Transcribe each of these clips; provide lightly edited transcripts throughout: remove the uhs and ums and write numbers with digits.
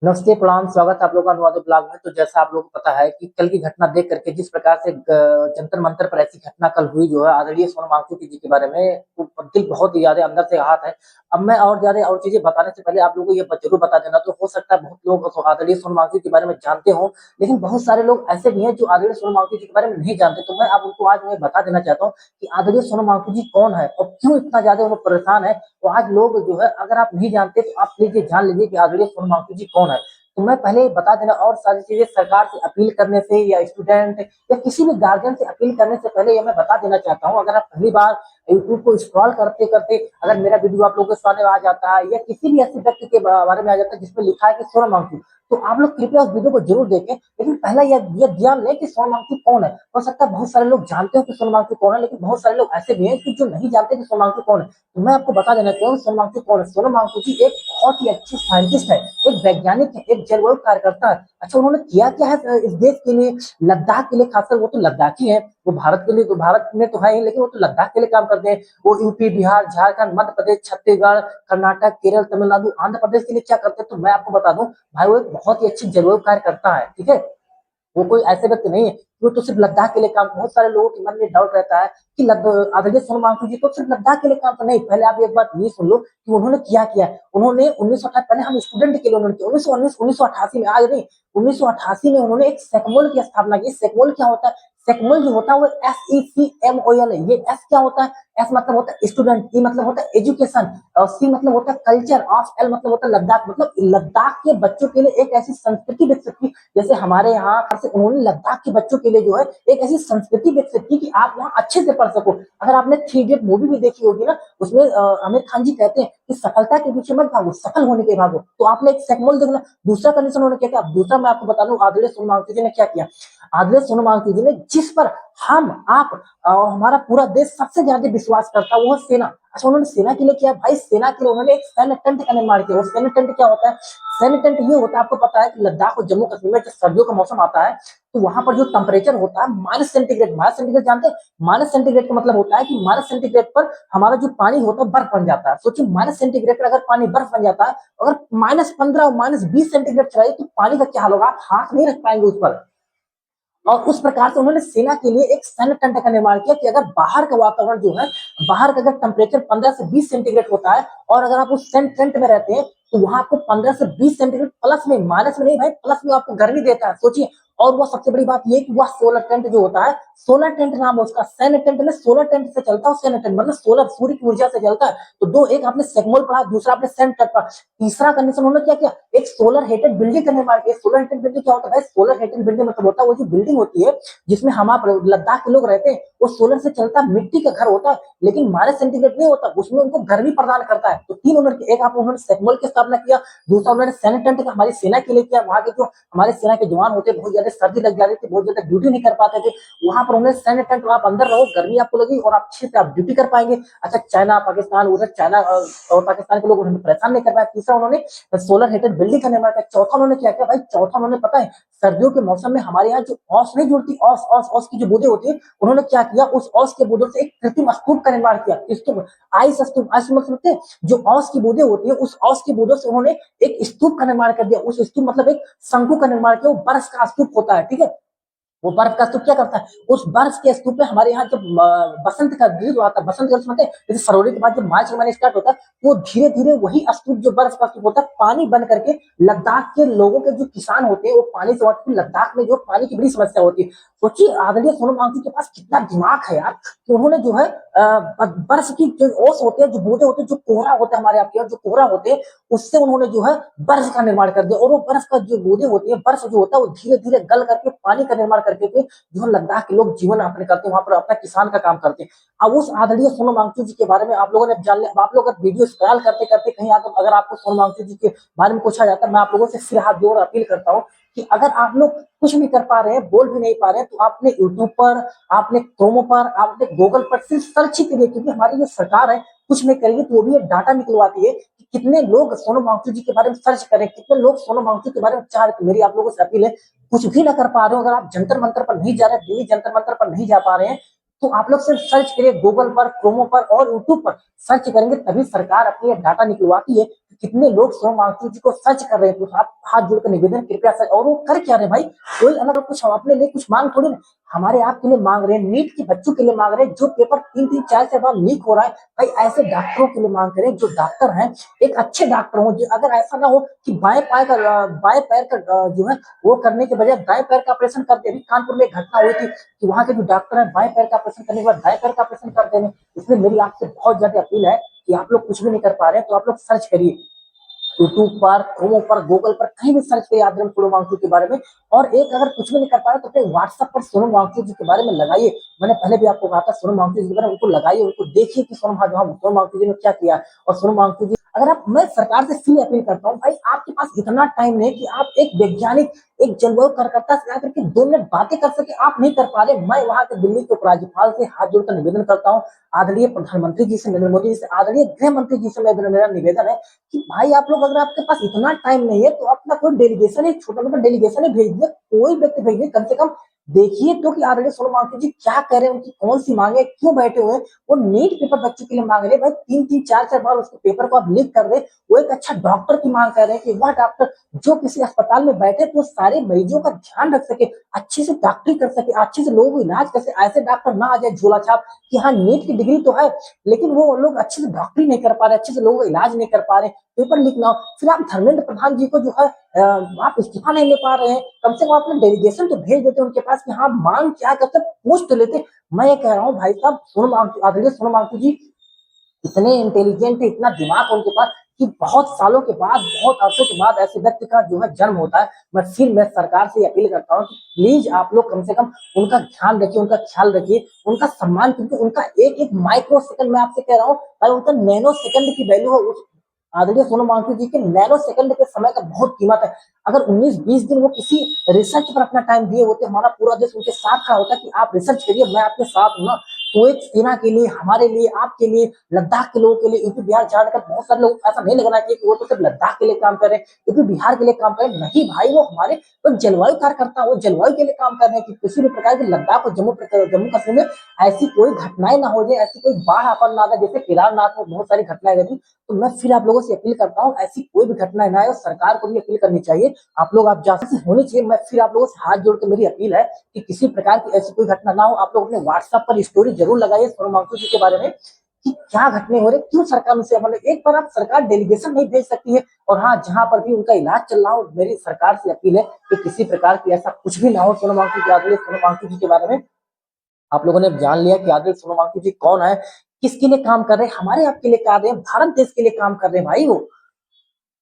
नमस्ते, प्रणाम, स्वागत है आप लोगों का अनुवादित ब्लॉग में। तो जैसा आप लोगों को पता है कि कल की घटना देख करके जिस प्रकार से जंतर मंतर पर ऐसी घटना कल हुई जो है आदरणीय सोनम वांगचुक जी के बारे में, तो दिल बहुत ही ज्यादा अंदर से आहत है। अब मैं और ज्यादा और चीजें बताने से पहले आप लोगों को ये जरूर बता देना, तो हो सकता है बहुत लोग तो आदरणीय सोनम वांगचुक के बारे में जानते हो, लेकिन बहुत सारे लोग ऐसे भी हैं जो आदरणीय सोनम वांगचुक जी के बारे में नहीं जानते। तो मैं आप उनको आज मैं बता देना चाहता हूँ कि आदरणीय सोनम वांगचुक जी कौन है और क्यों इतना ज्यादा वो परेशान है। तो आज लोग जो है, अगर आप नहीं जानते तो आप प्लीज ये जान लीजिए कि आदरणीय सोनम वांगचुक जी कौन है। तो मैं पहले बता देना, और सारी चीजें सरकार से अपील करने से या स्टूडेंट या किसी भी गार्जियन से अपील करने से पहले ये मैं बता देना चाहता हूँ, अगर आप पहली बार यूट्यूब को स्क्रॉल करते करते अगर मेरा वीडियो आप लोगों के सामने आ जाता है या किसी भी ऐसे व्यक्ति के बारे में आ जाता है जिसमें लिखा है कि सोनम वांगचुक, तो आप लोग कृपया उस वीडियो को जरूर देखें। लेकिन पहला यह ध्यान लें कि सोनम वांगचुक कौन है। हो सकता है बहुत सारे लोग जानते हो कि सोनम वांगचुक कौन है, लेकिन बहुत सारे लोग ऐसे भी हैं कि जो नहीं जानते कि सोनम वांगचुक कौन है। तो मैं आपको बता देना चाहूँ सोनम वांगचुक कौन है। सोनम वांगचुक जी एक बहुत ही अच्छी साइंटिस्ट है, एक वैज्ञानिक है, एक जलवायु कार्यकर्ता है। अच्छा, उन्होंने किया क्या है इस देश के लिए, लद्दाख के लिए खासकर। वो तो लद्दाखी है, वो भारत के लिए तो भारत में तो है ही, लेकिन वो तो लद्दाख के लिए काम करते हैं। वो यूपी, बिहार, झारखंड, मध्य प्रदेश, छत्तीसगढ़, कर्नाटक, केरल, तमिलनाडु, आंध्र प्रदेश के लिए क्या करते हैं। तो मैं आपको बता दूं भाई, वो एक बहुत ही अच्छी जलवायु कार्यकर्ता है, ठीक है। वो कोई ऐसे व्यक्ति नहीं है वो तो सिर्फ लद्दाख के लिए काम। बहुत सारे लोगों के मन में डाउट रहता है कि आदरणीय सोनम वांगचुक जी तो सिर्फ लद्दाख के लिए काम तो नहीं। पहले आप एक बात ये सुन लो कि उन्होंने क्या किया। उन्होंने 1988, पहले हम स्टूडेंट के लिए उन्होंने किया 1988 में, आज नहीं, 1988 में उन्होंने एक सेकमोल की स्थापना की। सेकमोल क्या होता है? सेकमोल जो होता है वो SECMOL है। ये एस क्या होता है? एस मतलब होता है स्टूडेंट, ई मतलब होता है एजुकेशन, और सी मतलब होता है कल्चर, ऑफ एल मतलब होता है लद्दाख। मतलब लद्दाख के बच्चों के लिए एक ऐसी संस्कृति विकसित की, जैसे हमारे यहाँ से उन्होंने लद्दाख के बच्चों के लिए जो है एक ऐसी संस्कृति विकसित की कि आप वहाँ अच्छे से पढ़ सको। अगर आपने थ्री इडियट मूवी भी देखी होगी ना, उसमें आमिर खान जी कहते हैं कि सफलता के पीछे मत भागो, सफल होने के भागो। तो आपने एक सेकमोल देखना। दूसरा कंडीशन उन्होंने क्या किया, दूसरा मैं आपको बता दूं आदरणीय सोनम वांगचुक जी ने क्या किया। आदरणीय सोनम वांगचुक जी ने जिस पर हम आप हमारा पूरा देश सबसे ज्यादा विश्वास करता है वो है सेना। अच्छा, उन्होंने सेना के लिए किया भाई, सेना के लिए उन्होंने एक सैन्य टेंट का निर्माण किया। वो सैन्य टेंट क्या होता है? सैन्य टेंट ये होता है, आपको पता है कि लद्दाख और जम्मू कश्मीर में जब सर्दियों का मौसम आता है तो वहां पर जो टेम्परेचर होता है -सेंटीग्रेड। -सेंटीग्रेड जानते हैं? -सेंटीग्रेड का मतलब होता है कि -सेंटीग्रेड पर हमारा जो पानी होता है बर्फ बन जाता है। सोचिए, -सेंटीग्रेड पर अगर पानी बर्फ बन जाता है, अगर -15 और -20 सेंटीग्रेड चलाइए तो पानी का क्या हाल होगा, आप हाथ नहीं रख पाएंगे उस पर। और उस प्रकार से उन्होंने सेना के लिए एक सैन्य टेंट का निर्माण किया कि अगर बाहर का वातावरण जो है, बाहर का अगर टेम्परेचर 15 से 20 सेंटीग्रेड होता है और अगर आप उस सैन्य टेंट में रहते हैं तो वहां आपको 15 से 20 सेंटीग्रेड प्लस में, माइनस में नहीं भाई, प्लस में आपको गर्मी देता है। सोचिए। और वह सबसे बड़ी बात यह कि वह सोलर टेंट जो होता है, सोलर टेंट नाम है उसका, सैन्य टेंट में सोलर टेंट से चलता है। सैन्य टेंट मतलब सोलर, सूर्य की ऊर्जा से चलता है। तो दो, एक आपने सेगमोल पढ़ा, दूसरा आपने सैन्य टेंट पढ़ा। तीसरा कंडीशन उन्होंने क्या किया, एक सोलर हेटेड बिल्डिंग का निर्माण किया। सोलर हेटेड बिल्डिंग क्या होता है? सोलर हेटेड बिल्डिंग मतलब होता है वो जो बिल्डिंग होती है जिसमें हम आप लद्दाख के लोग रहते हैं, वो सोलर से चलता मिट्टी का घर होता है, लेकिन -सेंटीग्रेड नहीं होता, उसमें उनको गर्मी प्रदान करता है। तो तीन उन्होंने, एक आप उन्होंने सेगमोल की स्थापना किया, दूसरा उन्होंने सैन्य टेंट का हमारी सेना के लिए किया। वहां के जो हमारे सेना के जवान होते बहुत ज्यादा सर्दी लग जाती थी, बहुत ज्यादा ड्यूटी नहीं कर पाते थे, वहां पर उन्होंने सैन्य टेंट, आप अंदर रहो, गर्मी आपको लगी और आप अच्छे से आप ड्यूटी कर पाएंगे। अच्छा, चाइना पाकिस्तान, उधर चाइना और पाकिस्तान के लोग उन्होंने परेशान नहीं कर पाए। तीसरा उन्होंने सोलर हेटेड बिल्डिंग का निर्माण किया। चौथा उन्होंने क्या किया भाई, चौथा उन्होंने पता है सर्दियों के मौसम में हमारे यहाँ जो औस नहीं जुड़ती, औस औस औस की जो बूंदें होती है, उन्होंने क्या किया, उस औस के बूंदों से एक कृत्रिम स्तूप का निर्माण किया। स्तूप, आइस स्तूप, आइस मतलब समझते हैं? जो औस की बूंदें होती है, उस औस की बूंदों से उन्होंने एक स्तूप का निर्माण कर दिया। उस स्तूप मतलब एक शंकु का निर्माण किया, वो बर्फ का स्तूप होता है, ठीक है। वो बर्फ का स्तूप क्या करता है, उस बर्फ के स्तूप में हमारे यहाँ जब बसंत का ऋतु आता है, बसंत का समझते हैं, जैसे फरवरी के बाद जब मार्च महीना स्टार्ट होता है, वो धीरे धीरे वही स्तूप जो बर्फ का स्तूप होता है पानी बन करके लद्दाख के लोगों के जो किसान होते हैं वो पानी से, लद्दाख में जो पानी की बड़ी समस्या होती है। सोचिए आदरणीय सोनम वांगचुक के पास कितना दिमाग है यार, कि उन्होंने जो है बर्फ की जो ओस होते हैं, जो बूंदे होते हैं, जो कोहरा होता है हमारे आपके यहाँ जो कोहरा होते हैं, उससे उन्होंने जो है बर्फ का निर्माण कर दिया। और वो बर्फ का जो बूंदे होती है, बर्फ जो होता है वो धीरे धीरे गल करके पानी का निर्माण करके के जो लद्दाख के लोग जीवन यापन करते हैं, वहां पर अपना किसान का काम करते हैं। अब उस आदरणीय सोनम वांगचुक जी के बारे में आप लोगों ने जान लिया। आप लोग अगर वीडियो स्क्रॉल करते करते कहीं अगर आपको सोनम वांगचुक जी के बारे में पूछा जाता है, मैं आप लोगों से फिर हाथ जोड़ अपील करता हूँ कि अगर आप लोग कुछ नहीं कर पा रहे हैं, बोल भी नहीं पा रहे हैं, तो आपने यूट्यूब पर, आपने क्रोमो पर, आपने गूगल पर सिर्फ सर्च ही करिए, क्योंकि हमारी जो सरकार है कुछ नहीं करेगी तो वो भी एक डाटा निकलवाती है कि कितने लोग सोनम वांगचुक जी के बारे में सर्च करें, कितने लोग सोनम वांगचुक के बारे में चाह रहे। तो मेरी आप लोगों से अपील है, कुछ भी ना कर पा रहे हो, अगर आप जंतर मंतर पर नहीं जा रहे, दिल्ली जंतर मंतर पर नहीं जा पा रहे हैं, तो आप लोग सिर्फ सर्च करिए गूगल पर, क्रोमो पर और यूट्यूब पर सर्च करेंगे, तभी सरकार अपनी डाटा निकलवाती है। कितने लोग सोनम वांगचुक जी को सर्च कर रहे हैं, तो आप हाथ जोड़कर निवेदन कृपया सर्च। और वो कर क्या रहे हैं भाई, कोई अलग कुछ अपने लिए कुछ मांग थोड़ी ना, हमारे आपके लिए मांग रहे हैं, नीट के बच्चों के लिए मांग रहे हैं, जो पेपर 3-3 4 बार लीक हो रहा है, भाई ऐसे डॉक्टरों के लिए मांग करें जो डॉक्टर हैं, एक अच्छे डॉक्टर हो। जो अगर ऐसा ना हो कि बाएं पैर का जो है वो करने के बजाय दाएं पैर का ऑपरेशन करते। अभी कानपुर में एक घटना हुई थी कि वहां के जो डॉक्टर है बाएं पैर का ऑपरेशन करने के बाद दाएं पैर का ऑपरेशन करते हैं। इसलिए मेरी आपसे बहुत ज्यादा अपील है कि आप लोग कुछ भी नहीं कर पा रहे हैं तो आप लोग सर्च करिए, यूट्यूब पर, क्रोमो पर, गूगल पर, कहीं भी सर्च करिए आदरणीय सोनम वांगचुक के बारे में। और एक अगर कुछ भी नहीं कर पा रहे तो अपने व्हाट्सएप पर सोनम वांगचुक जी के बारे में लगाइए। मैंने पहले भी आपको कहा था सोनम वांगचुक जी के बारे में, उनको लगाइए, उनको देखिए कि सोनम वांगचुक जी ने क्या किया। और सोनम वांगचुक जी, अगर आप, मैं सरकार से इसलिए अपील करता हूँ भाई, आपके पास इतना टाइम नहीं कि आप एक वैज्ञानिक, एक जलवायु कार्यकर्ता से आकर के 2 मिनट बातें कर सके, आप नहीं कर पा रहे। मैं वहां के दिल्ली के उपराज्यपाल से हाथ जोड़कर निवेदन करता हूँ, आदरणीय प्रधानमंत्री जी से, नरेंद्र मोदी जी से, आदरणीय गृह मंत्री जी से मेरा निवेदन है कि भाई आप लोग, अगर आपके पास इतना टाइम नहीं है तो अपना कोई डेलीगेशन, एक छोटा मोटा डेलीगेशन ही भेज दे, कोई व्यक्ति भेज दे, कम से कम देखिए तो कि आदरणीय सोनम वांगचुक जी क्या कर रहे हैं, उनकी कौन सी मांगे, क्यों बैठे हुए हैं। वो नीट पेपर बच्चों के लिए मांग रहे हैं भाई, 3-3 4 बार उसके पेपर को आप लीक कर दे। वो एक अच्छा डॉक्टर की मांग कर रहे हैं कि वह डॉक्टर जो किसी अस्पताल में बैठे तो सारे मरीजों का ध्यान रख सके, अच्छे से डॉक्टरी कर सके, अच्छे से लोगों को इलाज कर सके। ऐसे डॉक्टर ना आ जाए झोला छाप कि हाँ नीट की डिग्री तो है लेकिन वो लोग अच्छे से डॉक्टरी नहीं कर पा रहे, अच्छे से लोगों का इलाज नहीं कर पा रहे, पेपर लीक ना हो। फिर आप धर्मेंद्र प्रधान जी को जो है आप इस्तीफा नहीं ले पा रहे हैं, कम से कम अपना डेलीगेशन तो भेज देते उनके पास कि हाँ मांग क्या करते, पूछ तो लेते। मैं ये कह रहा हूँ भाई साहब, आदरणीय सोनम वांगचुक जी इतने इंटेलिजेंट है, इतना दिमाग उनके पास कि बहुत सालों के बाद, बहुत अरसों के बाद ऐसे व्यक्ति का जो है जन्म होता है। मैं सरकार से अपील करता हूँ कि प्लीज आप लोग कम से कम उनका ध्यान रखिए, उनका ख्याल रखिए, उनका सम्मान, क्योंकि उनका एक एक माइक्रो सेकंड, मैं आपसे कह रहा हूँ भाई, उनका नैनो सेकंड की वैल्यू है। उस आदरणीय सोनम वांगचुक जी के नैनो सेकंड के समय का बहुत कीमत है। अगर 19-20 दिन वो किसी रिसर्च पर अपना टाइम दिए होते, हमारा पूरा देश उनके साथ खड़ा होता कि आप रिसर्च करिए, मैं आपके साथ हूँ ना। तो एक सेना के लिए, हमारे लिए, आपके लिए, लद्दाख के लोगों के लिए, यूपी बिहार झारखंड का बहुत सारे लोग, ऐसा नहीं लगना चाहिए कि वो तो सिर्फ लद्दाख के लिए काम कर रहे हैं, यूपी बिहार के लिए काम कर रहे हैं। नहीं भाई, वो हमारे वो जलवायु कार्यकर्ता, वो जलवायु के लिए काम कर रहे हैं कि किसी भी प्रकार की लद्दाख और जम्मू कश्मीर में ऐसी कोई घटनाएं ना हो जाए, ऐसी कोई बाढ़ आपन ना आ जाए, जैसे केदारनाथ में बहुत सारी घटनाएं घटी। तो मैं फिर आप लोगों से अपील करता हूँ ऐसी कोई भी घटना ना आए, और सरकार को भी अपील करनी चाहिए, आप लोग आप जासूसी होनी चाहिए। मैं फिर आप लोगों से हाथ जोड़ के मेरी अपील है कि किसी प्रकार की ऐसी कोई घटना ना हो। आप लोग अपने व्हाट्सएप पर स्टोरी जरूर लगाइए सोनम वांगचुक जी के बारे में कि क्या घटने हो रहे, क्यों सरकार उनसे, मतलब एक बार आप सरकार डेलीगेशन नहीं भेज सकती है। और हाँ, जहां पर भी उनका इलाज चल रहा हो, मेरी सरकार से अपील है कि किसी प्रकार की ऐसा कुछ भी ना हो। सोनम वांगचुक जी के बारे में आप लोगों ने जान लिया कि आदरणीय सोनम वांगचुक जी कौन है, किसके लिए काम कर रहे हैं, हमारे आपके लिए कर रहे हैं, भारत देश के लिए काम कर रहे हैं भाई वो।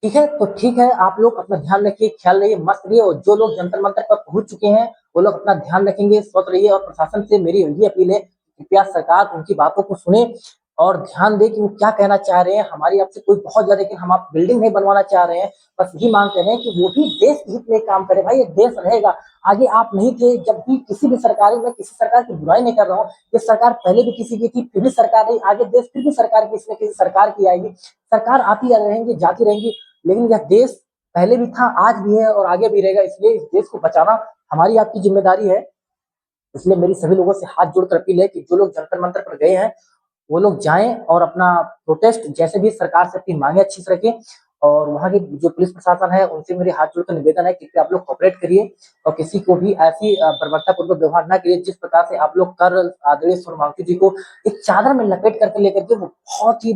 ठीक है, तो ठीक है, आप लोग अपना ध्यान रखिए, ख्याल रहिए, मस्त रहिए। और जो लोग जंतर मंतर पर पहुंच चुके हैं वो लोग अपना ध्यान रखेंगे, स्वस्थ रहिए। और प्रशासन से मेरी यही अपील है, कृपया सरकार उनकी बातों को सुने और ध्यान दे कि वो क्या कहना चाह रहे हैं। हमारी आपसे कोई बहुत ज्यादा, लेकिन हम आप बिल्डिंग नहीं बनवाना चाह रहे हैं, बस यही मांग कर रहे हैं कि वो भी देश के हित में काम करे। भाई ये देश रहेगा, आगे आप नहीं थे जब भी किसी भी सरकार में, किसी सरकार की बुराई नहीं कर रहा हूँ, ये सरकार पहले भी किसी की थी, फिर भी सरकार रही, आगे देश फिर भी सरकार की, इसमें किसी सरकार की आएगी। सरकार आती रहेंगी, जाती रहेंगी, लेकिन यह देश पहले भी था, आज भी है और आगे भी रहेगा। इसलिए इस देश को बचाना हमारी आपकी जिम्मेदारी है। इसलिए मेरी सभी लोगों से हाथ जोड़कर अपील है कि जो लोग जंतर मंतर पर गए हैं वो लोग जाएं और अपना प्रोटेस्ट, जैसे भी सरकार से अपनी मांगे अच्छी से रखें। और वहां की जो पुलिस प्रशासन है उनसे मेरे हाथ जोड़कर निवेदन है कि आप लोग कोऑपरेट करिए और किसी को भी ऐसी बर्बरतापूर्वक व्यवहार ना करिए जिस प्रकार से आप लोग कर आदरणीय सोनम वांगचुक जी को एक चादर में लपेट करके लेकर के, वो बहुत ही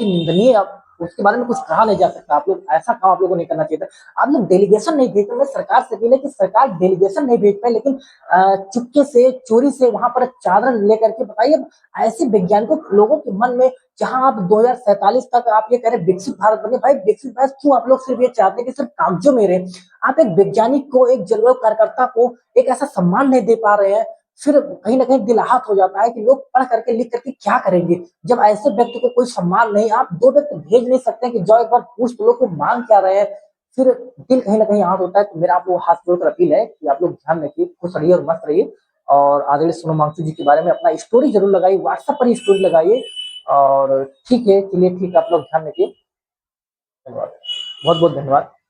निंदनीय, उसके बारे में कुछ कहा नहीं जा सकता। आप लोग ऐसा काम आप लोगों को नहीं करना चाहिए था। आप लोग डेलीगेशन नहीं भेजते, मैं सरकार से अपील है कि सरकार डेलीगेशन नहीं भेज पाए, लेकिन चुपके से, चोरी से वहां पर चादर लेकर के बताइए। ऐसे वैज्ञानिकों, लोगों के मन में, जहां आप 2047 तक आप ये कह रहे विकसित भारत बने, भाई विकसित भारत क्यों, आप लोग सिर्फ ये चाहते हैं कि सिर्फ कागजों में रहे। आप एक वैज्ञानिक को, एक जलवायु कार्यकर्ता को एक ऐसा सम्मान नहीं दे पा रहे हैं। फिर कहीं ना कहीं दिल आहत हो जाता है कि लोग पढ़ करके, लिख करके क्या करेंगे जब ऐसे व्यक्ति को कोई सम्मान नहीं। आप 2 व्यक्ति भेज नहीं सकते कि जाओ एक बार पूछ तो लोग को मांग क्या रहे हैं, फिर दिल कहीं ना कहीं आहत होता है। तो मेरा आप लोग हाथ जोड़कर अपील है कि आप लोग ध्यान रखिए, खुश रहिए और मस्त रहिए। और आदरणीय सोनम वांगचुक जी के बारे में अपना स्टोरी जरूर लगाइए, व्हाट्सएप पर ही स्टोरी लगाइए। और ठीक है, चलिए ठीक है, आप लोग ध्यान रखिए। धन्यवाद, बहुत बहुत धन्यवाद।